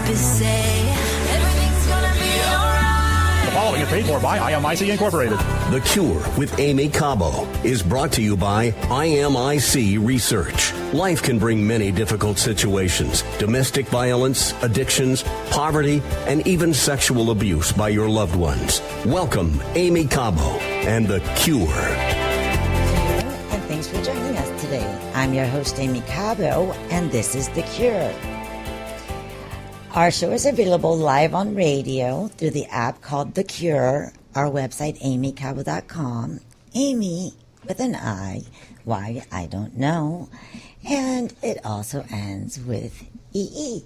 just say everything's gonna be alright. The following is paid for by IMIC Incorporated. The Cure with Aimee Cabo is brought to you by IMIC Research. Life can bring many difficult situations: domestic violence, addictions, poverty, and even sexual abuse by your loved ones. Welcome, Aimee Cabo and The Cure. And thanks for joining us today. I'm your host, Aimee Cabo, and this is The Cure. Our show is available live on radio through the app called The Cure, our website, aimeecabo.com. Aimee with an I. Why, I don't know. And it also ends with EE.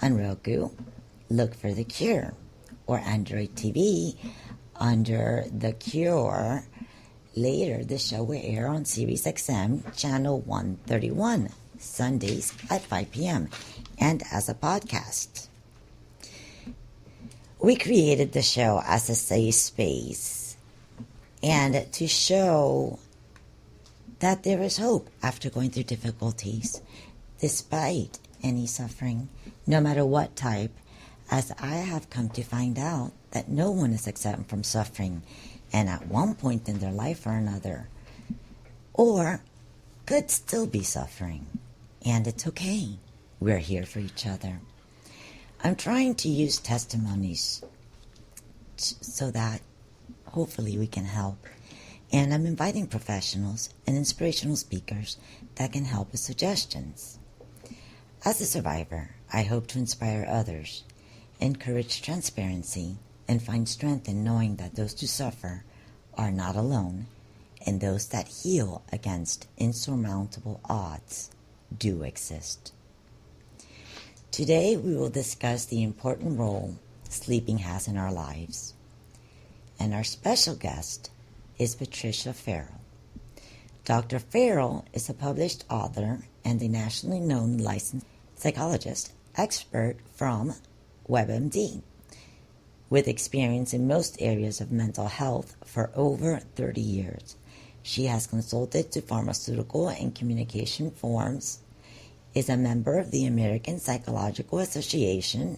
On Roku, look for The Cure. Or Android TV under The Cure. Later, the show will air on Sirius XM Channel 131, Sundays at 5 p.m. and as a podcast. We created the show as a safe space and to show that there is hope after going through difficulties, despite any suffering, no matter what type, as I have come to find out that no one is exempt from suffering, and at one point in their life or another, or could still be suffering. And it's okay. We're here for each other. I'm trying to use testimonies so that hopefully we can help. And I'm inviting professionals and inspirational speakers that can help with suggestions. As a survivor, I hope to inspire others, encourage transparency, and find strength in knowing that those who suffer are not alone, and those that heal against insurmountable odds do exist. Today we will discuss the important role sleeping has in our lives. And our special guest is Patricia Farrell. Dr. Farrell is a published author and a nationally known licensed psychologist expert from WebMD, with experience in most areas of mental health for over 30 years. She has consulted to pharmaceutical and communication firms, is a member of the American Psychological Association,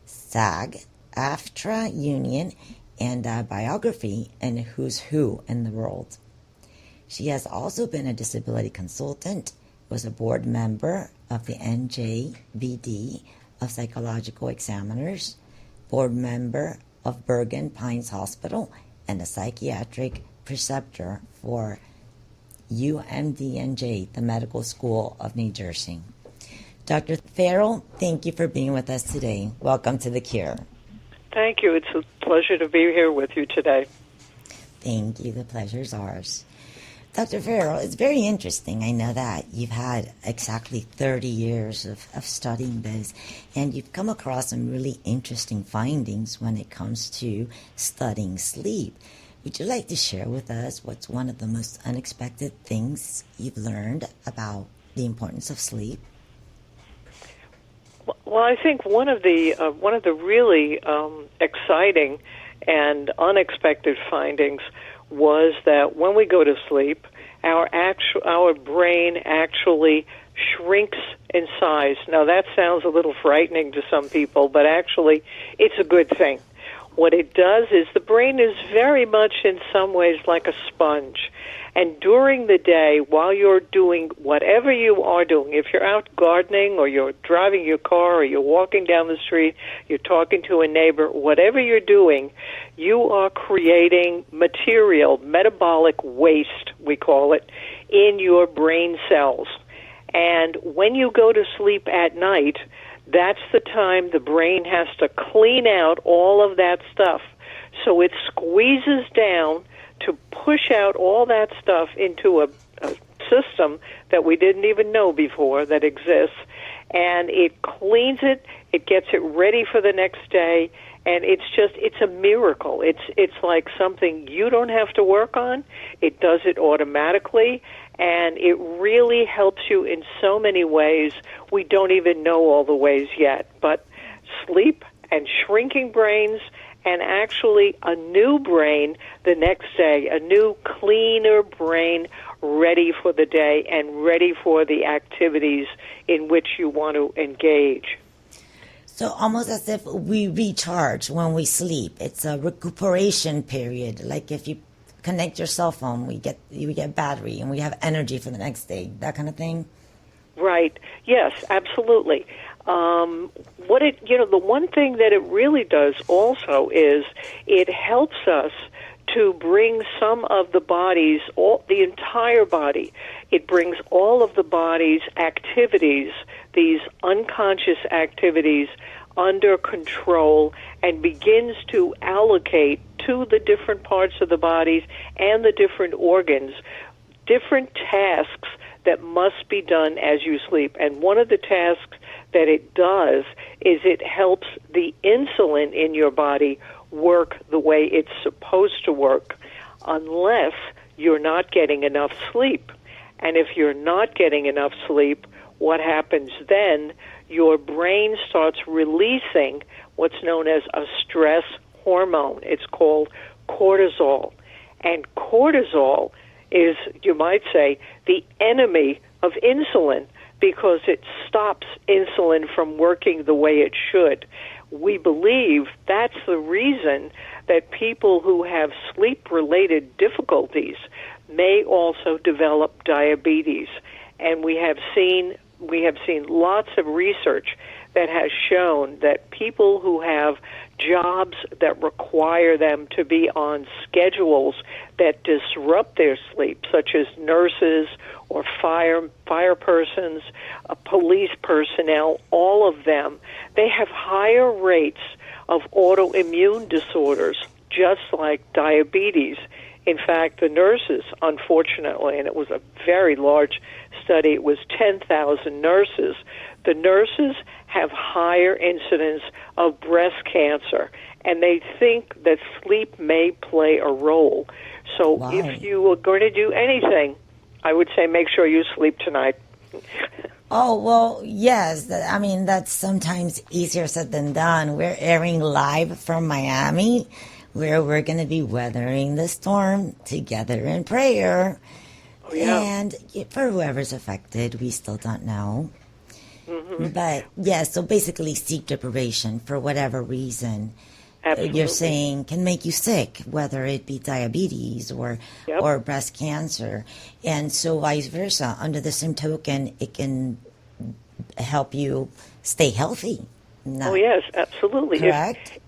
SAG-AFTRA Union, and a biography in Who's Who in the World. She has also been a disability consultant, was a board member of the NJBD of Psychological Examiners, board member of Bergen Pines Hospital, and a psychiatric preceptor for UMDNJ, the Medical School of New Jersey. Dr. Farrell, thank you for being with us today. Welcome to The Cure. Thank you. It's a pleasure to be here with you today. Thank you. The pleasure's ours. Dr. Farrell, it's very interesting. I know that you've had exactly 30 years of studying this, and you've come across some really interesting findings when it comes to studying sleep. Would you like to share with us what's one of the most unexpected things you've learned about the importance of sleep? Well, I think one of the really exciting and unexpected findings was that when we go to sleep, our brain actually shrinks in size. Now, that sounds a little frightening to some people, but actually it's a good thing. What it does is the brain is very much in some ways like a sponge. And during the day, while you're doing whatever you are doing, if you're out gardening or you're driving your car or you're walking down the street, you're talking to a neighbor, whatever you're doing, you are creating material, metabolic waste, we call it, in your brain cells. And when you go to sleep at night, that's the time the brain has to clean out all of that stuff. So it squeezes down to push out all that stuff into a system that we didn't even know before that exists. And it cleans it, it gets it ready for the next day, and it's a miracle. It's like something you don't have to work on. It does it automatically, and it really helps you in so many ways. We don't even know all the ways yet, but sleep and shrinking brains and actually a new brain the next day, a new, cleaner brain ready for the day and ready for the activities in which you want to engage. So almost as if we recharge when we sleep. It's a recuperation period. Like if you connect your cell phone, we get battery and we have energy for the next day. That kind of thing. Right. Yes, absolutely. The one thing that it really does also is it helps us to bring some of the body's, the entire body. It brings all of the body's activities, these unconscious activities, under control and begins to allocate to the different parts of the bodies and the different organs different tasks that must be done as you sleep. And one of the tasks that it does is it helps the insulin in your body work the way it's supposed to work, unless you're not getting enough sleep. And if you're not getting enough sleep, what happens then? Your brain starts releasing what's known as a stress hormone. It's called cortisol. And cortisol is, you might say, the enemy of insulin because it stops insulin from working the way it should. We believe that's the reason that people who have sleep-related difficulties may also develop diabetes. And we have seen lots of research that has shown that people who have jobs that require them to be on schedules that disrupt their sleep, such as nurses or fire persons, police personnel, all of them, they have higher rates of autoimmune disorders, just like diabetes. In fact, the nurses, unfortunately, and it was a very large study, it was 10,000 nurses, the nurses have higher incidence of breast cancer, and they think that sleep may play a role. So Wow. if you are going to do anything, I would say make sure you sleep tonight. Oh, well, yes. That's sometimes easier said than done. We're airing live from Miami, where we're going to be weathering the storm together in prayer. Oh, yeah. And for whoever's affected, we still don't know. Mm-hmm. But, yes, so basically sleep deprivation, for whatever reason, Absolutely. you're saying can make you sick, whether it be diabetes or breast cancer. And so vice versa. Under the same token, it can help you stay healthy. Oh, yes, absolutely. Correct?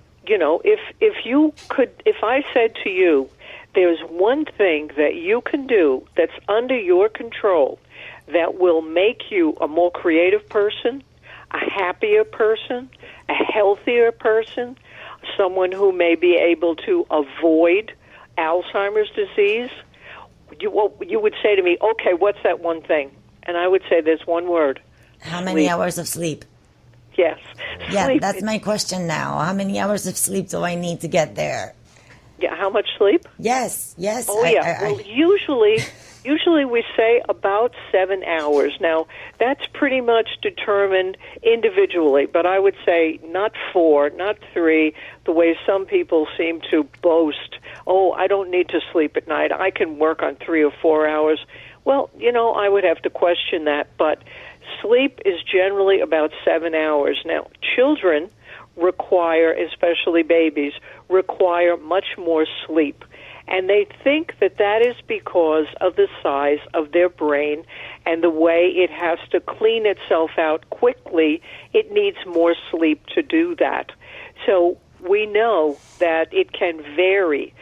If I said to you, there's one thing that you can do that's under your control that will make you a more creative person, a happier person, a healthier person, someone who may be able to avoid Alzheimer's disease, you would say to me, okay, what's that one thing? And I would say there's one word. How many hours of sleep? Yes. Yeah, Sleep. that's my question now. How many hours of sleep do I need to get there? Yeah, how much sleep? Yes. Oh, well, usually we say about 7 hours. Now, that's pretty much determined individually, but I would say not 4, not 3, the way some people seem to boast. Oh, I don't need to sleep at night. I can work on 3 or 4 hours. Well, I would have to question that, but sleep is generally about 7 hours. Now, children require, especially babies, require much more sleep. And they think that that is because of the size of their brain and the way it has to clean itself out quickly. It needs more sleep to do that. So we know that it can vary.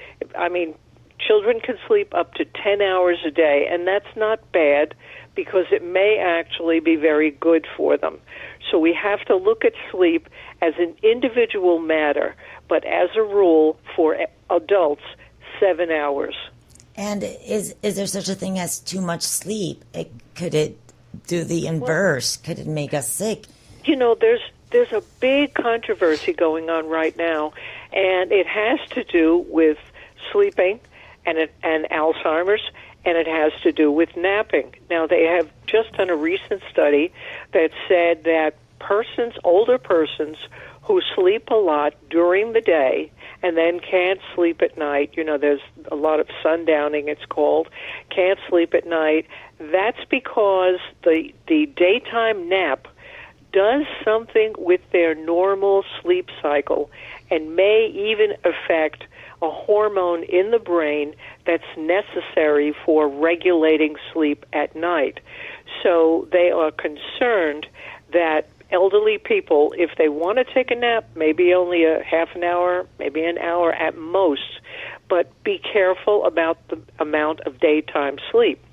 Children can sleep up to 10 hours a day, and that's not bad because it may actually be very good for them. So we have to look at sleep as an individual matter, but as a rule for adults, 7 hours. And is there such a thing as too much sleep? Could it do the inverse? Could it make us sick? There's a big controversy going on right now, and it has to do with sleeping and Alzheimer's, and it has to do with napping. Now, they have just done a recent study that said that older persons who sleep a lot during the day and then can't sleep at night, there's a lot of sundowning, it's called, can't sleep at night, that's because the daytime nap does something with their normal sleep cycle and may even affect a hormone in the brain that's necessary for regulating sleep at night. So they are concerned that elderly people, if they want to take a nap, maybe only a half an hour, maybe an hour at most, but be careful about the amount of daytime sleep.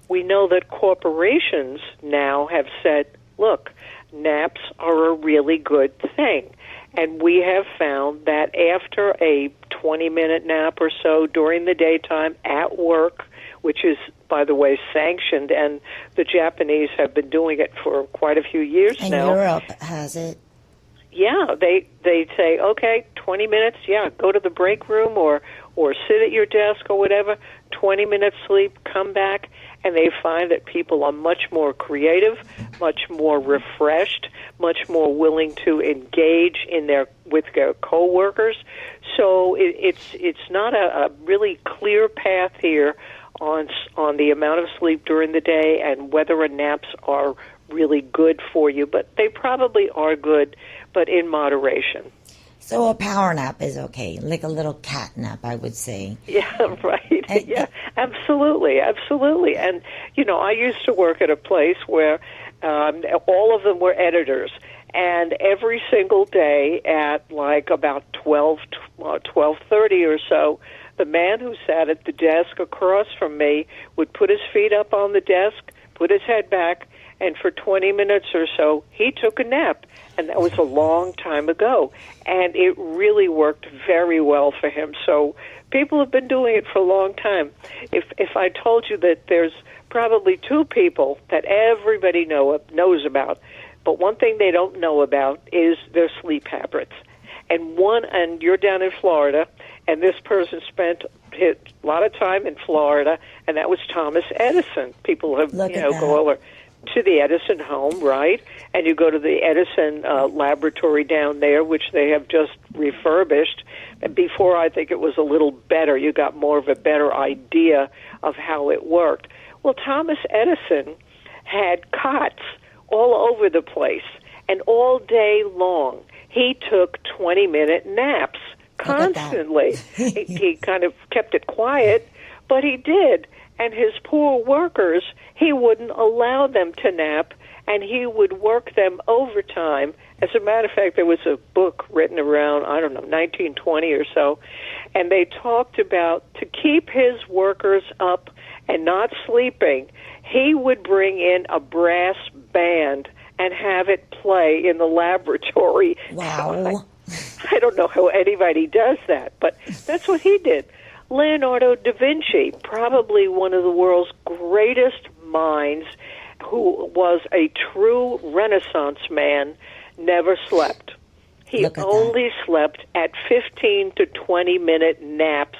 We know that corporations now have said, look, naps are a really good thing. And we have found that after a 20-minute nap or so during the daytime at work, which is, by the way, sanctioned, and the Japanese have been doing it for quite a few years and now. Europe has it. Yeah, they say, okay, 20 minutes, go to the break room or sit at your desk or whatever, 20 minutes sleep, come back, and they find that people are much more creative, much more refreshed, much more willing to engage with their coworkers. So it's not a really clear path here on the amount of sleep during the day and whether naps are really good for you, but they probably are good, but in moderation. So a power nap is okay, like a little cat nap, I would say. Yeah, right. Yeah, absolutely. And, I used to work at a place where all of them were editors, and every single day at like about 12:30 or so, the man who sat at the desk across from me would put his feet up on the desk, put his head back, and for 20 minutes or so, he took a nap. And that was a long time ago. And it really worked very well for him. So people have been doing it for a long time. If I told you that there's probably two people that everybody knows about, but one thing they don't know about is their sleep habits. And you're down in Florida, and this person spent a lot of time in Florida, and that was Thomas Edison. People have, go over to the Edison home, right? And you go to the Edison laboratory down there, which they have just refurbished. And before, I think it was a little better. You got more of a better idea of how it worked. Well, Thomas Edison had cots all over the place, and all day long, he took 20-minute naps constantly. He kind of kept it quiet, but he did. And his poor workers, he wouldn't allow them to nap, and he would work them overtime. As a matter of fact, there was a book written around, 1920 or so, and they talked about to keep his workers up and not sleeping, he would bring in a brass band and have it play in the laboratory. Wow. I don't know how anybody does that, but that's what he did. Leonardo da Vinci, probably one of the world's greatest minds, who was a true Renaissance man, never slept. He only slept at 15 to 20-minute naps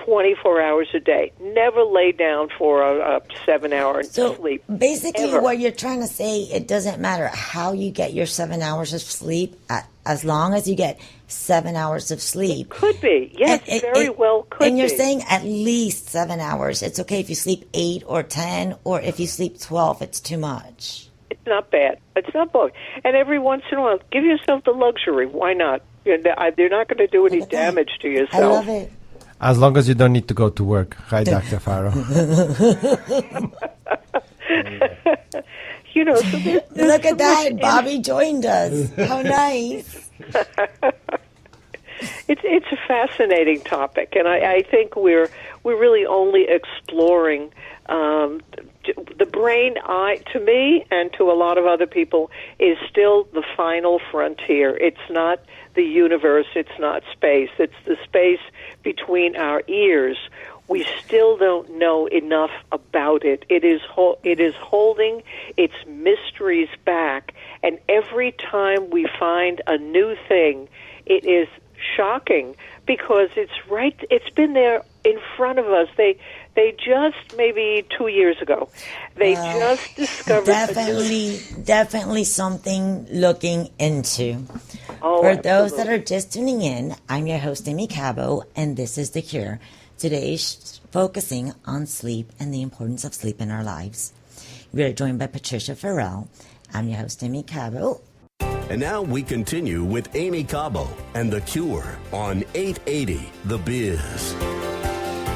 24 hours a day. Never lay down for a 7-hour sleep. Basically, ever. what you're trying to say, it doesn't matter how you get your 7 hours of sleep, as long as you get 7 hours of sleep. Could be. Yes, very well could be. And you're saying at least 7 hours. It's okay if you sleep 8 or 10, or if you sleep 12, it's too much. It's not bad. It's not bad. And every once in a while, give yourself the luxury. Why not? They're not going to do any damage to yourself. I love it. As long as you don't need to go to work. Hi, Dr. Farrell. So look at that. Bobby joined us. How nice. It's a fascinating topic, and I think we're really only exploring the brain. To me and to a lot of other people, is still the final frontier. It's not the universe. It's not space. It's the space between our ears. We still don't know enough about it. It is holding its mysteries back, and every time we find a new thing, it is shocking because it's been there in front of us. They just, maybe 2 years ago, they just discovered definitely something looking into. Oh, For those that are just tuning in, I'm your host, Aimee Cabo, and this is The Cure. Today, focusing on sleep and the importance of sleep in our lives. We are joined by Patricia Farrell, I'm your host, Aimee Cabo. And now we continue with Aimee Cabo and The Cure on 880 The Biz.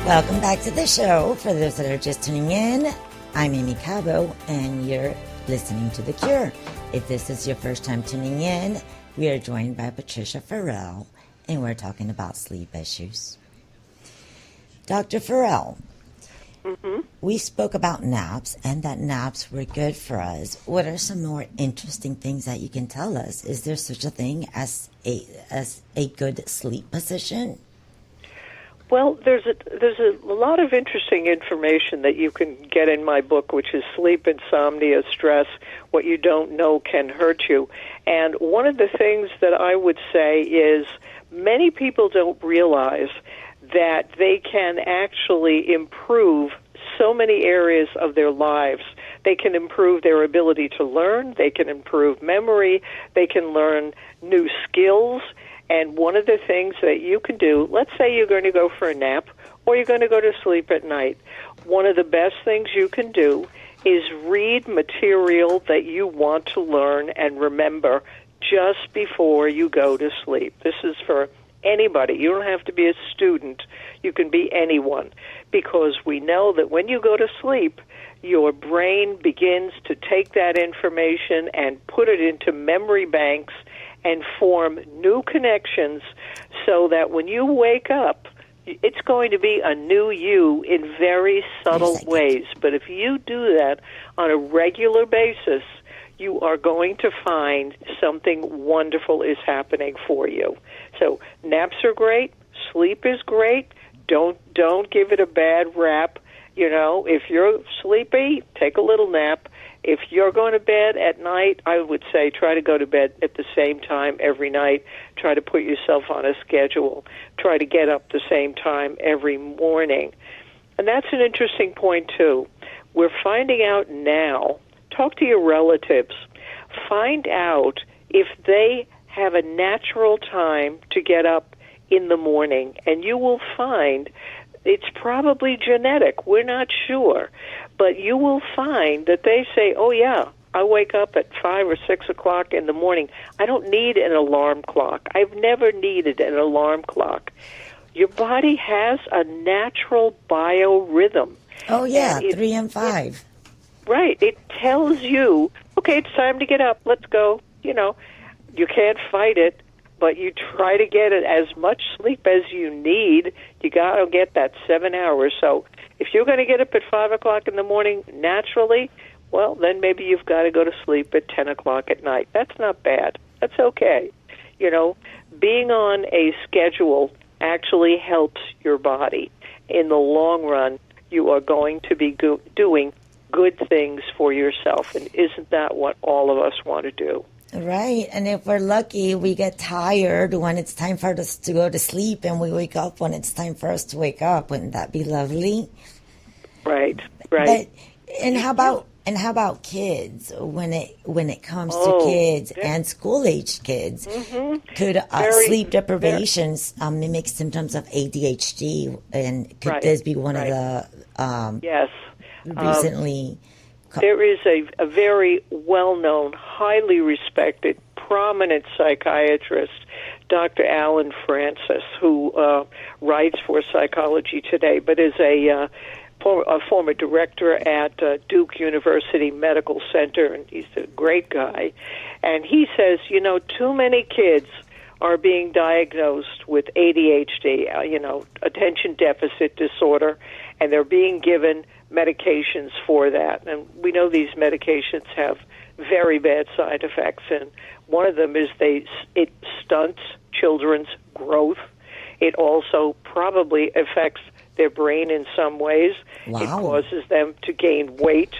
Welcome back to the show. For those that are just tuning in, I'm Aimee Cabo, and you're listening to The Cure. If this is your first time tuning in, we are joined by Patricia Farrell, and we're talking about sleep issues. Dr. Farrell, we spoke about naps and that naps were good for us. What are some more interesting things that you can tell us? Is there such a thing as a good sleep position? Well, there's a lot of interesting information that you can get in my book, which is Sleep, Insomnia, Stress, What You Don't Know Can Hurt You. And one of the things that I would say is many people don't realize that they can actually improve so many areas of their lives. They can improve their ability to learn, they can improve memory, they can learn new skills. And one of the things that you can do, let's say you're going to go for a nap or you're going to go to sleep at night, one of the best things you can do is read material that you want to learn and remember just before you go to sleep. This is for anybody. You don't have to be a student. You can be anyone, because we know that when you go to sleep, your brain begins to take that information and put it into memory banks and form new connections so that when you wake up, it's going to be a new you in very subtle ways. But if you do that on a regular basis, you are going to find something wonderful is happening for you. So naps are great. Sleep is great. Don't give it a bad rap. You know, if you're sleepy, take a little nap. If you're going to bed at night, I would say try to go to bed at the same time every night. Try to put yourself on a schedule. Try to get up the same time every morning. And that's an interesting point, too. We're finding out now, talk to your relatives. Find out if they have a natural time to get up in the morning, and you will find it's probably genetic. We're not sure. But you will find that they say, oh, yeah, I wake up at 5 or 6 o'clock in the morning. I don't need an alarm clock. I've never needed an alarm clock. Your body has a natural biorhythm. Oh, yeah, 3 and 5. Right. It tells you, okay, it's time to get up. Let's go. You know, you can't fight it, but you try to get it as much sleep as you need. You got to get that 7 hours. So if you're going to get up at 5 o'clock in the morning naturally, well, then maybe you've got to go to sleep at 10 o'clock at night. That's not bad. That's okay. You know, being on a schedule actually helps your body. In the long run, you are going to be doing good things for yourself. And isn't that what all of us want to do? Right. And if we're lucky, we get tired when it's time for us to go to sleep, and we wake up when it's time for us to wake up. Wouldn't that be lovely? Right. Right. And how about kids? When it comes to kids and school-age kids, could sleep deprivations mimic symptoms of ADHD? And could this be one of the yes recently? There is a very well-known, highly respected, prominent psychiatrist, Dr. Alan Francis, who writes for Psychology Today, but is a former director at Duke University Medical Center, and he's a great guy. And he says, you know, too many kids are being diagnosed with ADHD, attention deficit disorder, and they're being given medications for that. And we know these medications have very bad side effects, and one of them is it stunts children's growth. It also probably affects their brain in some ways. Wow. It causes them to gain weight.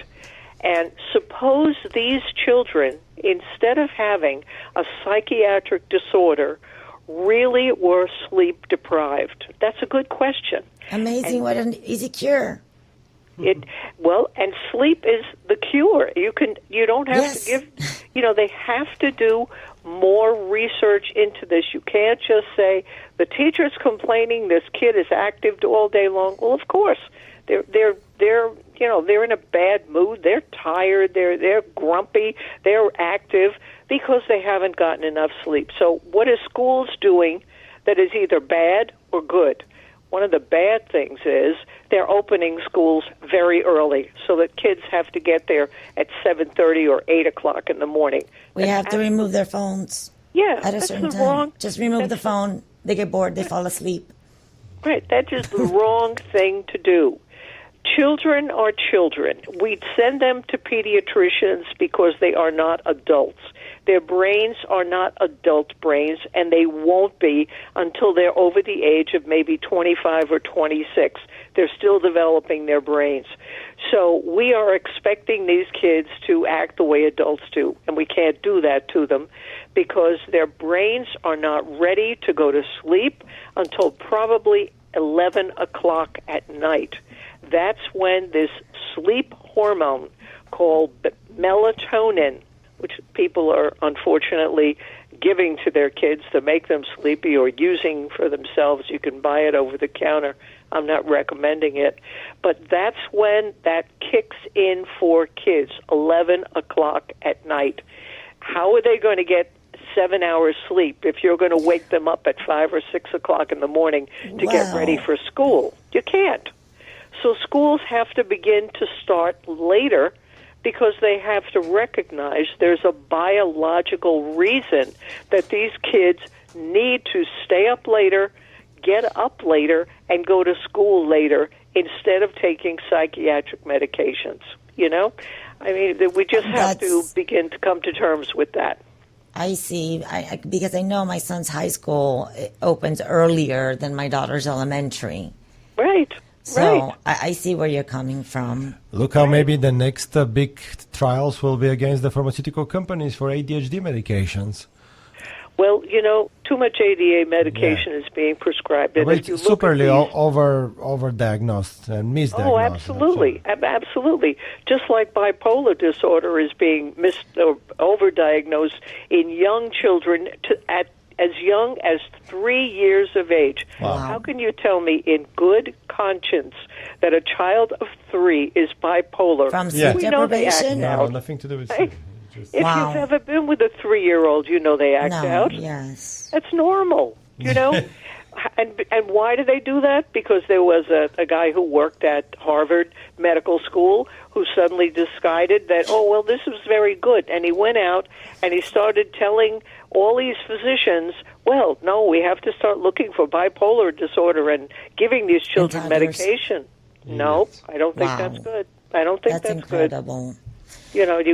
And suppose these children, instead of having a psychiatric disorder, really were sleep deprived. That's a good question. Amazing. And what an easy cure. And sleep is the cure. You don't have to give, they have to do more research into this. You can't just say the teacher's complaining this kid is active all day long. Well, of course, they're they're in a bad mood, they're tired, they're grumpy, they're active because they haven't gotten enough sleep. So what are schools doing that is either bad or good? One of the bad things is they're opening schools very early so that kids have to get there at 7:30 or 8 o'clock in the morning. We have to remove their phones Yeah, at a that's certain the time. wrong. Just remove the phone. They get bored. They fall asleep. Right, that's just the wrong thing to do. Children are children. We send them to pediatricians because they are not adults. Their brains are not adult brains, and they won't be until they're over the age of maybe 25 or 26. They're still developing their brains. So we are expecting these kids to act the way adults do, and we can't do that to them because their brains are not ready to go to sleep until probably 11 o'clock at night. That's when this sleep hormone called melatonin, which people are unfortunately giving to their kids to make them sleepy or using for themselves. You can buy it over the counter. I'm not recommending it. But that's when that kicks in for kids, 11 o'clock at night. How are they going to get 7 hours sleep if you're going to wake them up at 5 or 6 o'clock in the morning to get ready for school? You can't. So schools have to begin to start later because they have to recognize there's a biological reason that these kids need to stay up later, get up later, and go to school later instead of taking psychiatric medications. I mean, we just have to begin to come to terms with that. I see. Because I know my son's high school opens earlier than my daughter's elementary. Right. So I see where you're coming from. Look how maybe the next big trials will be against the pharmaceutical companies for ADHD medications. Well, too much ADA medication is being prescribed. And it's superly overdiagnosed and misdiagnosed. Oh, absolutely. Absolutely. Just like bipolar disorder is being overdiagnosed in young children at as young as 3 years of age. Wow. How can you tell me in good conscience that a child of 3 is bipolar? From sleep deprivation? No, nothing to do with sleep. If you've ever been with a 3-year-old, they act out. Yes. That's normal, And why do they do that? Because there was a guy who worked at Harvard Medical School who suddenly decided that, this is very good. And he went out and he started telling all these physicians, no, we have to start looking for bipolar disorder and giving these children medication. No, I don't think that's good. I don't think that's incredible. Good.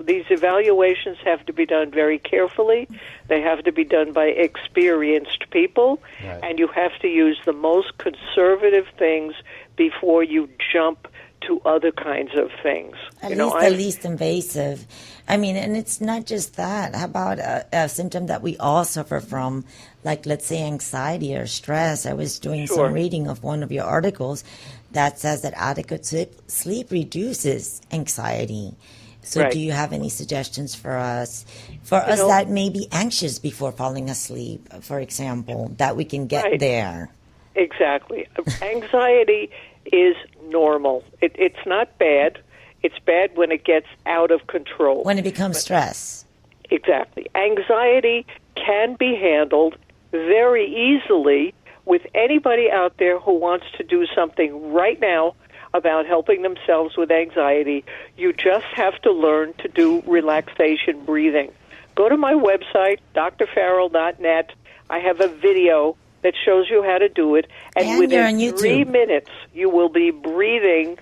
These evaluations have to be done very carefully. They have to be done by experienced people, and you have to use the most conservative things before you jump to other kinds of things. At least the least invasive. I mean, and it's not just that. How about a symptom that we all suffer from, like, let's say, anxiety or stress? I was doing some reading of one of your articles that says that adequate sleep reduces anxiety. So do you have any suggestions for us? That may be anxious before falling asleep, for example, that we can get there? Exactly. Anxiety is normal. It's not bad. It's bad when it gets out of control. When it becomes stress. Exactly. Anxiety can be handled very easily with anybody out there who wants to do something right now about helping themselves with anxiety. You just have to learn to do relaxation breathing. Go to my website, drfarrell.net. I have a video that shows you how to do it. And within 3 minutes, you will be breathing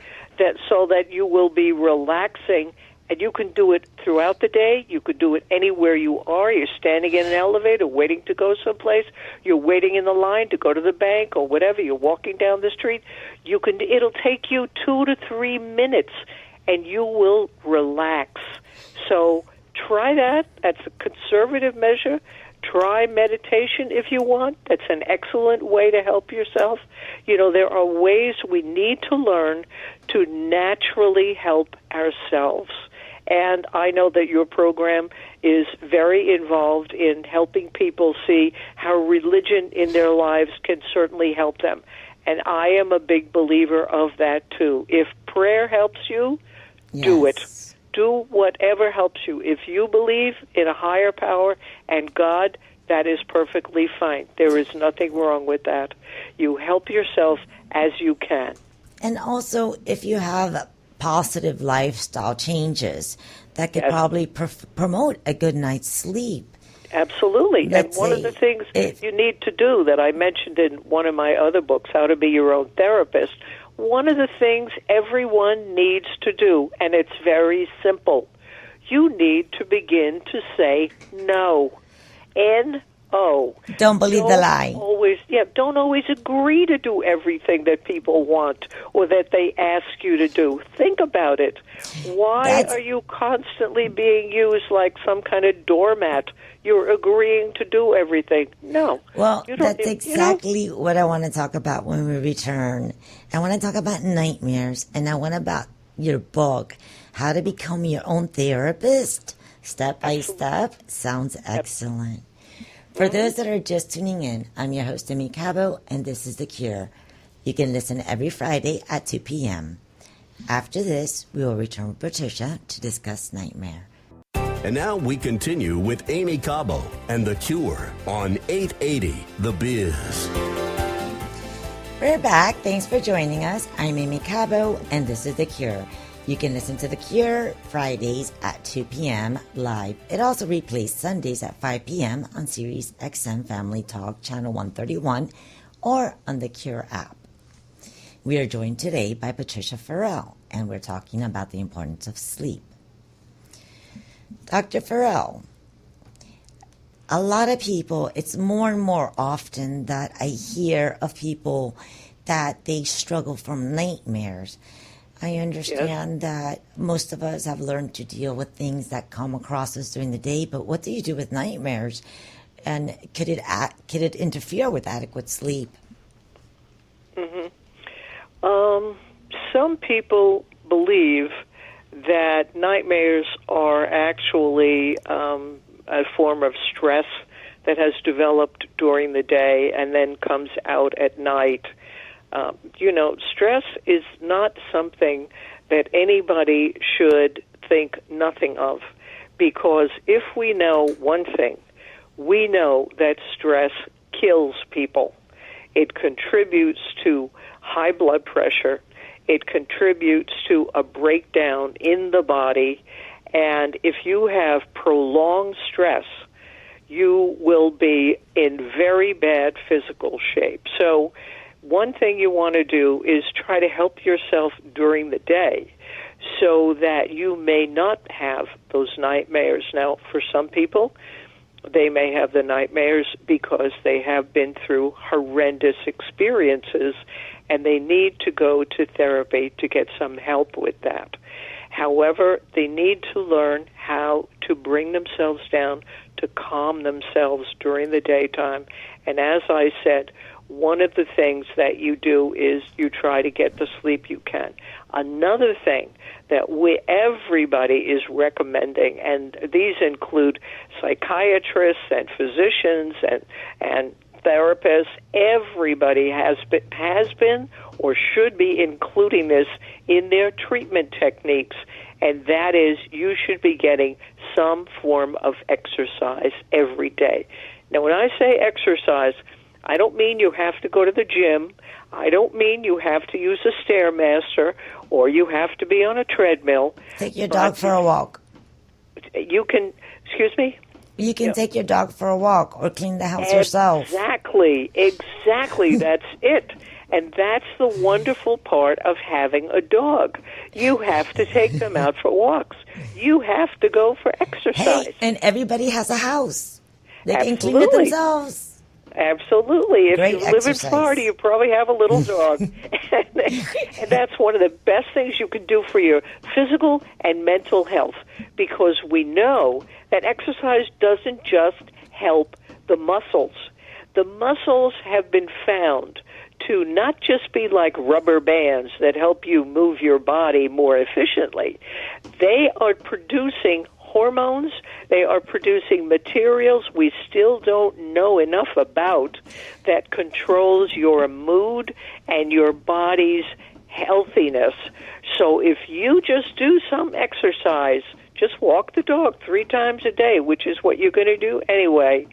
so that you will be relaxing. And you can do it throughout the day. You could do it anywhere you are. You're standing in an elevator waiting to go someplace. You're waiting in the line to go to the bank or whatever. You're walking down the street. It'll take you 2 to 3 minutes, and you will relax. So try that. That's a conservative measure. Try meditation if you want. That's an excellent way to help yourself. There are ways we need to learn to naturally help ourselves. And I know that your program is very involved in helping people see how religion in their lives can certainly help them. And I am a big believer of that, too. If prayer helps you, do it. Yes. Do whatever helps you. If you believe in a higher power and God, that is perfectly fine. There is nothing wrong with that. You help yourself as you can. And also, if you have positive lifestyle changes, that could Yes. probably promote a good night's sleep. Absolutely. Let's and one of see. the things you need to do that I mentioned in one of my other books, How to Be Your Own Therapist, one of the things everyone needs to do, and it's very simple, you need to begin to say no. N-O. Don't believe the lie. Don't always agree to do everything that people want or that they ask you to do. Think about it. Why are you constantly being used like some kind of doormat? You're agreeing to do everything. No. Well, You don't- that's exactly what I want to talk about when we return. I want to talk about nightmares, and I want about your book, How to Become Your Own Therapist, Step by Step. Sounds excellent. For those that are just tuning in, I'm your host, Aimee Cabo, and this is The Cure. You can listen every Friday at 2 p.m. After this, we will return with Patricia to discuss nightmare. And now we continue with Aimee Cabo and The Cure on 880 The Biz. We're back. Thanks for joining us. I'm Aimee Cabo, and this is The Cure. You can listen to The Cure Fridays at 2 p.m. live. It also replays Sundays at 5 p.m. on Sirius XM Family Talk Channel 131 or on the Cure app. We are joined today by Patricia Farrell, and we're talking about the importance of sleep. Dr. Farrell, a lot of people, it's more and more often that I hear of people that they struggle from nightmares. I understand that most of us have learned to deal with things that come across us during the day, but what do you do with nightmares? And could it interfere with adequate sleep? Some people believe that nightmares are actually a form of stress that has developed during the day and then comes out at night. Stress is not something that anybody should think nothing of, because if we know one thing, we know that stress kills people. It contributes to high blood pressure. It contributes to a breakdown in the body. And if you have prolonged stress, you will be in very bad physical shape. So one thing you want to do is try to help yourself during the day so that you may not have those nightmares. Now, for some people, they may have the nightmares because they have been through horrendous experiences and they need to go to therapy to get some help with that. However, they need to learn how to bring themselves down, to calm themselves during the daytime. And as I said, one of the things that you do is you try to get the sleep you can. Another thing that everybody is recommending, and these include psychiatrists and physicians and therapists, everybody has been or should be including this in their treatment techniques, and that is you should be getting some form of exercise every day. Now, when I say exercise, I don't mean you have to go to the gym. I don't mean you have to use a Stairmaster or you have to be on a treadmill. Take your dog for a walk. You can, excuse me? You can take your dog for a walk or clean the house yourself. Exactly. That's it. And that's the wonderful part of having a dog. You have to take them out for walks. You have to go for exercise. Hey, and everybody has a house. They can clean Absolutely. it themselves. Absolutely. If Great you live exercise. in Florida, you probably have a little dog. And that's one of the best things you can do for your physical and mental health, because we know that exercise doesn't just help the muscles. The muscles have been found to not just be like rubber bands that help you move your body more efficiently. They are producing hormones. They are producing materials we still don't know enough about that controls your mood and your body's healthiness. So if you just do some exercise, just walk the dog 3 times a day, which is what you're going to do anyway,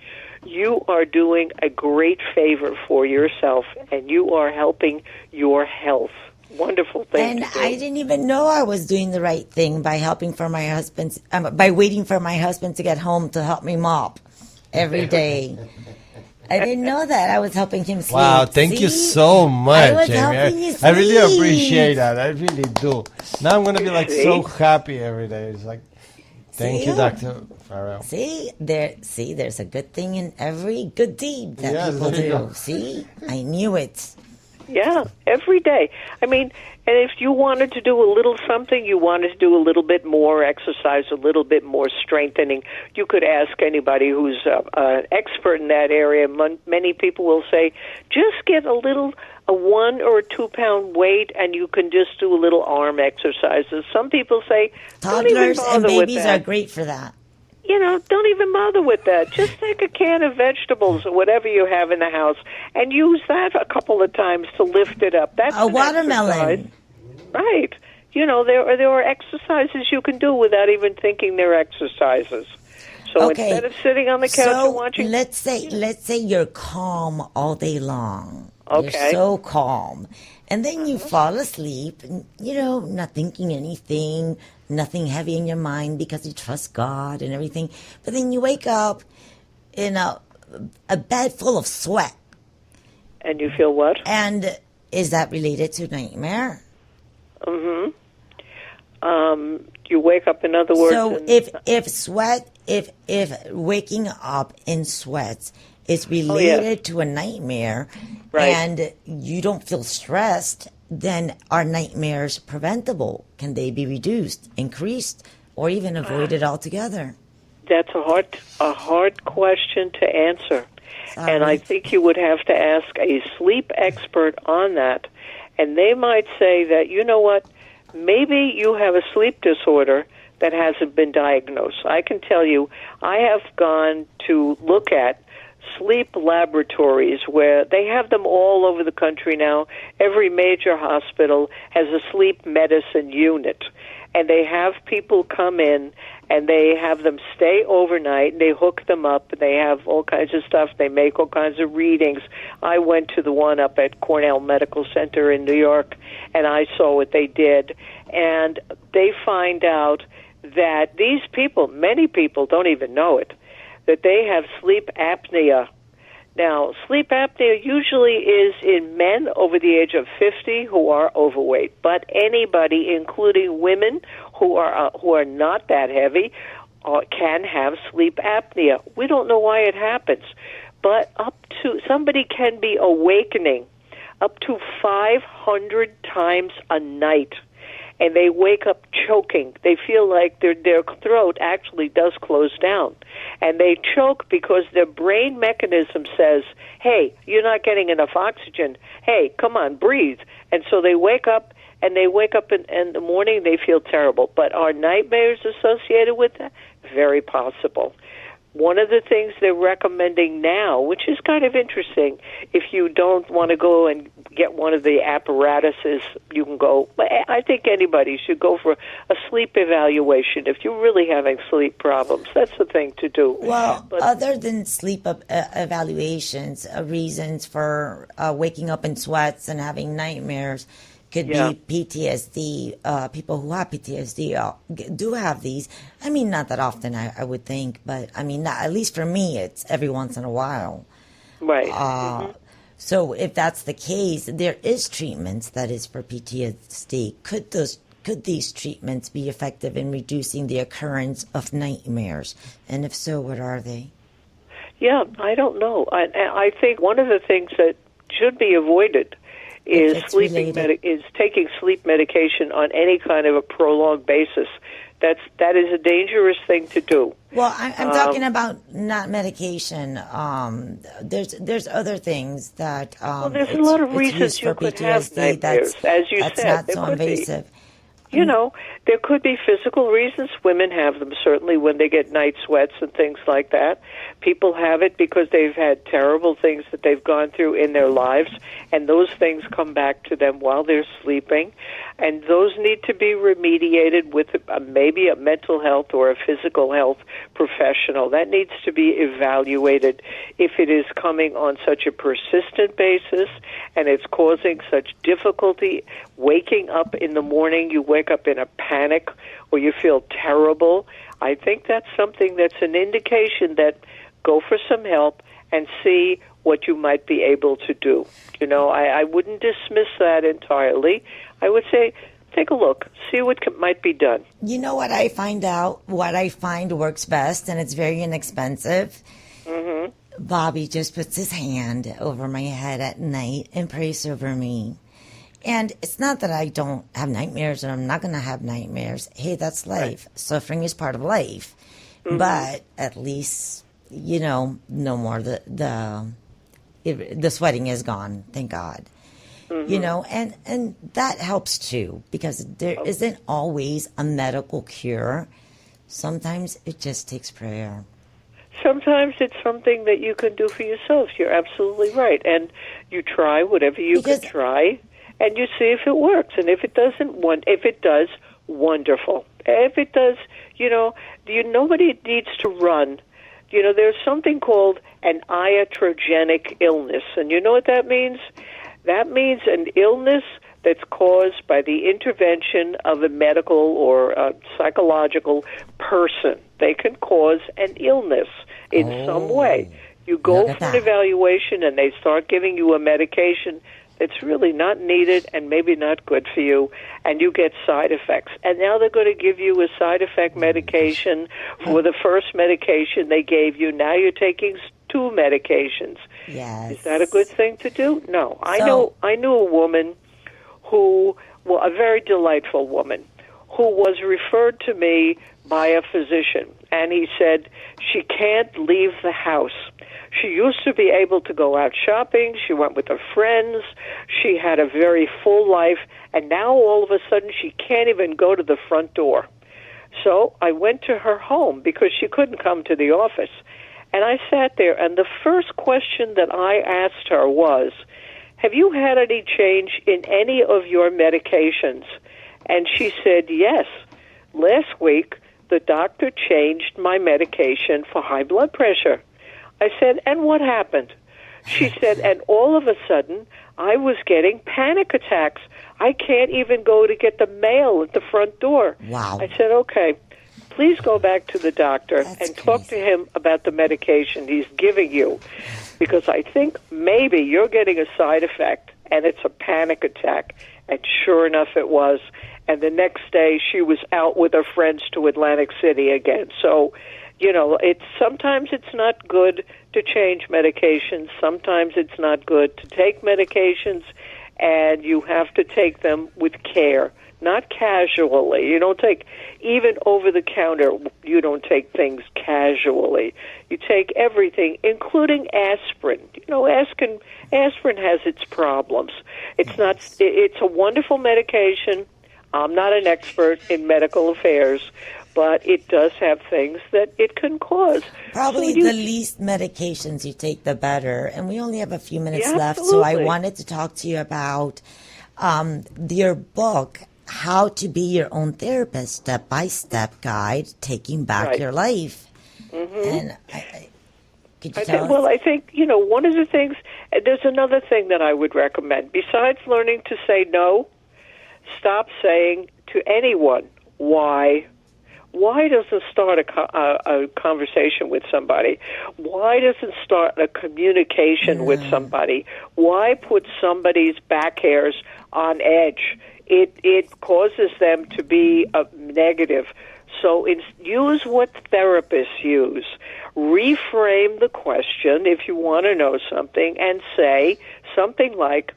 you are doing a great favor for yourself, and you are helping your health. Wonderful thing And to do. I didn't even know I was doing the right thing by helping for my husband, by waiting for my husband to get home to help me mop every day. I didn't know that. I was helping him sleep. Wow, thank you See? so much, I was Aimee. helping you I really sleep. appreciate that. I really do. Now I'm going to be like See? so happy every day. It's like, thank See? you, Dr. Farrell. See, there's a good thing in every good deed that Yes, people there you do. go. See, I knew it. Yeah, every day. I mean, and if you wanted to do a little something, you wanted to do a little bit more exercise, a little bit more strengthening, you could ask anybody who's an expert in that area. Many people will say, just get a 1 or 2 pound weight, and you can just do a little arm exercises. Some people say, don't even Toddlers and bother with babies that. are great for that. Don't even bother with that. Just take a can of vegetables or whatever you have in the house and use that a couple of times to lift it up. That's A an watermelon. exercise. Right. There are exercises you can do without even thinking they're exercises. So Okay. instead of sitting on the couch So and watching... let's say you're calm all day long. Okay. You're so calm. And then you fall asleep, and, not thinking anything, nothing heavy in your mind because you trust God and everything. But then you wake up in a bed full of sweat. And you feel what? And is that related to nightmare? Mm-hmm. You wake up, in other words... So and- if waking up in sweats is related to a nightmare, Right. and you don't feel stressed, then are nightmares preventable? Can they be reduced, increased, or even avoided altogether? That's a hard question to answer. Sorry. And I think you would have to ask a sleep expert on that. And they might say that, you know what, maybe you have a sleep disorder that hasn't been diagnosed. I can tell you, I have gone to look at sleep laboratories where they have them all over the country now. Every major hospital has a sleep medicine unit. And they have people come in and they have them stay overnight, and they hook them up, and they have all kinds of stuff. They make all kinds of readings. I went to the one up at Cornell Medical Center in New York, and I saw what they did. And they find out that these people, many people don't even know it, that they have sleep apnea. Now, sleep apnea usually is in men over the age of 50 who are overweight, but anybody, including women who are not that heavy, can have sleep apnea. We don't know why it happens, but somebody can be awakening up to 500 times a night, and they wake up choking. They feel like their throat actually does close down. And they choke because their brain mechanism says, hey, you're not getting enough oxygen. Hey, come on, breathe. And so they wake up, and in the morning they feel terrible. But are nightmares associated with that? Very possible. One of the things they're recommending now, which is kind of interesting, if you don't want to go and get one of the apparatuses, you can go, I think anybody should go for a sleep evaluation if you're really having sleep problems. That's the thing to do. Well, other than sleep evaluations, reasons for waking up in sweats and having nightmares could be PTSD. People who have PTSD do have these. I mean, not that often, I would think, but I mean, at least for me, it's every once in a while. Right. So if that's the case, there is treatments that is for PTSD. Could these treatments be effective in reducing the occurrence of nightmares? And if so, what are they? Yeah, I don't know. I think one of the things that should be avoided is taking sleep medication on any kind of a prolonged basis. That is a dangerous thing to do. Well, I'm talking about not medication. There's other things that Well, there's a lot of reasons you could have nightmares, as you that's said. not There so could be. invasive. You know, there could be physical reasons. Women have them, certainly, when they get night sweats and things like that. People have it because they've had terrible things that they've gone through in their lives, and those things come back to them while they're sleeping. And those need to be remediated with maybe a mental health or a physical health professional. That needs to be evaluated if it is coming on such a persistent basis and it's causing such difficulty waking up in the morning. You wake up in a panic or you feel terrible. I think that's something that's an indication that go for some help and see what you might be able to do. You know, I wouldn't dismiss that entirely. I would say, take a look, see what might be done. You know what I find out, what I find works best, and it's very inexpensive? Mm-hmm. Bobby just puts his hand over my head at night and prays over me. And it's not that I don't have nightmares and I'm not going to have nightmares. Hey, that's life. Right. Suffering is part of life. Mm-hmm. But at least, you know, no more. The sweating is gone, thank God. Mm-hmm. You know, and that helps too, because there isn't always a medical cure. Sometimes it just takes prayer. Sometimes it's something that you can do for yourself. You're absolutely right. And you try whatever you can try, and you see if it works. And if it doesn't, if it does, wonderful. If it does, you know, nobody needs to run. You know, there's something called an iatrogenic illness. And you know what that means? That means an illness that's caused by the intervention of a medical or a psychological person. They can cause an illness in some way. You go for an evaluation and they start giving you a medication that's really not needed and maybe not good for you, and you get side effects. And now they're going to give you a side effect medication for the first medication they gave you. Now you're taking 2 medications. Yes. Is that a good thing to do? No. I knew a woman who, well, a very delightful woman, who was referred to me by a physician, and he said she can't leave the house. She used to be able to go out shopping. She went with her friends. She had a very full life, and now all of a sudden she can't even go to the front door. So I went to her home because she couldn't come to the office. And I sat there, and the first question that I asked her was, have you had any change in any of your medications? And she said, yes. Last week, the doctor changed my medication for high blood pressure. I said, and what happened? She said, and all of a sudden, I was getting panic attacks. I can't even go to get the mail at the front door. Wow. I said, okay, please go back to the doctor and talk to him about the medication he's giving you, because I think maybe you're getting a side effect, and it's a panic attack. And sure enough, it was. And the next day, she was out with her friends to Atlantic City again. So, you know, sometimes it's not good to change medications. Sometimes it's not good to take medications, and you have to take them with care, not casually. You don't take, even over the counter, you don't take things casually. You take everything, including aspirin. You know, aspirin has its problems. It's a wonderful medication. I'm not an expert in medical affairs, but it does have things that it can cause. Probably the least medications you take, the better. And we only have a few minutes left, so I wanted to talk to you about your book, How to Be Your Own Therapist, Step-by-Step Guide, Taking Back Your Life. Mm-hmm. And could you tell us? Well, I think, you know, one of the things, there's another thing that I would recommend. Besides learning to say no, stop saying to anyone, why? Why doesn't start a conversation with somebody? Why doesn't start a communication with somebody? Why put somebody's back hairs on edge? It causes them to be negative. So use what therapists use. Reframe the question if you want to know something and say something like,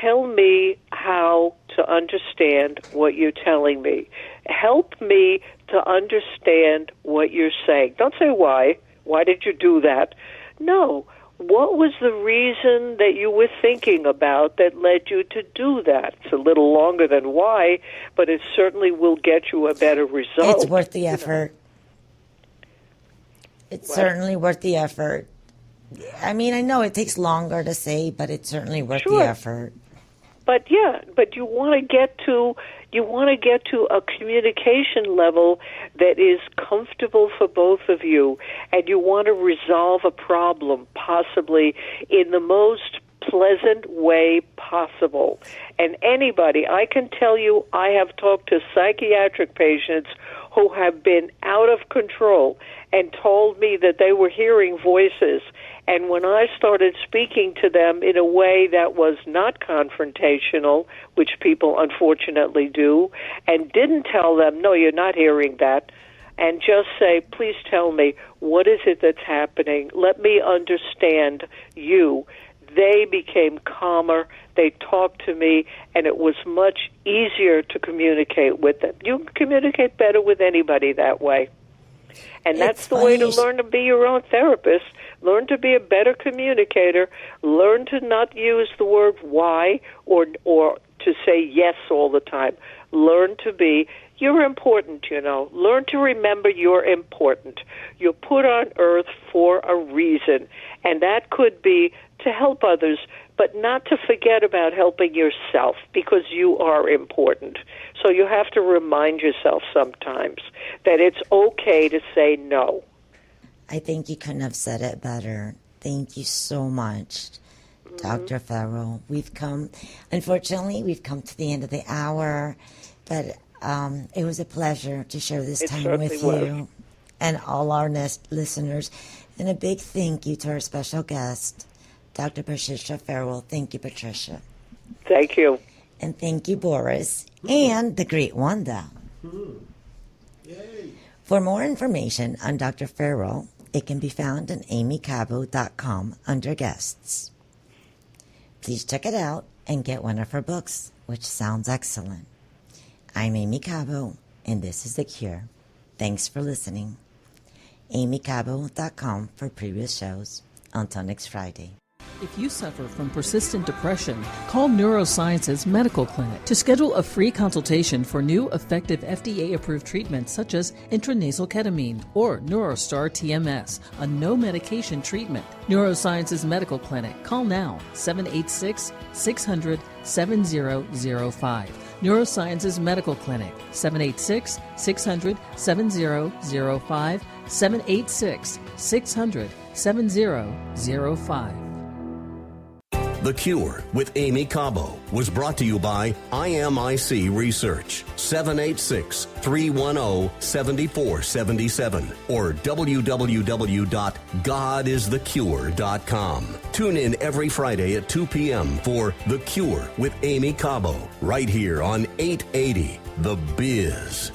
tell me how to understand what you're telling me. Help me to understand what you're saying. Don't say why. Why did you do that? No. what was the reason that you were thinking about that led you to do that? It's a little longer than why, but it certainly will get you a better result. It's worth the effort. It's certainly worth the effort. I mean, I know it takes longer to say, but it's certainly worth the effort. But you want to get to a communication level that is comfortable for both of you, and you want to resolve a problem possibly in the most pleasant way possible. And anybody, I can tell you, I have talked to psychiatric patients who have been out of control and told me that they were hearing voices. And when I started speaking to them in a way that was not confrontational, which people unfortunately do, and didn't tell them, no, you're not hearing that, and just say, please tell me, what is it that's happening? Let me understand you. They became calmer, they talked to me, and it was much easier to communicate with them. You can communicate better with anybody that way. And that's the way to learn to be your own therapist. Learn to be a better communicator. Learn to not use the word why or to say yes all the time. Learn to be, you're important, you know. Learn to remember you're important. You're put on earth for a reason. And that could be to help others, but not to forget about helping yourself, because you are important. So you have to remind yourself sometimes that it's okay to say no. I think you couldn't have said it better. Thank you so much, Dr. Farrell. Unfortunately, we've come to the end of the hour, but it was a pleasure to share this time with you and all our listeners. And a big thank you to our special guest, Dr. Patricia Farrell. Thank you, Patricia. Thank you. And thank you, Boris, and the great Wanda. For more information on Dr. Farrell, it can be found on AimeeCabo.com under guests. Please check it out and get one of her books, which sounds excellent. I'm Aimee Cabo, and this is The Cure. Thanks for listening. AimeeCabo.com for previous shows. Until next Friday. If you suffer from persistent depression, call Neurosciences Medical Clinic to schedule a free consultation for new effective FDA-approved treatments such as intranasal ketamine or Neurostar TMS, a no-medication treatment. Neurosciences Medical Clinic. Call now, 786-600-7005. Neurosciences Medical Clinic, 786-600-7005, 786-600-7005. The Cure with Aimee Cabo was brought to you by IMIC Research, 786-310-7477 or www.godisthecure.com. Tune in every Friday at 2 p.m. for The Cure with Aimee Cabo, right here on 880 The Biz.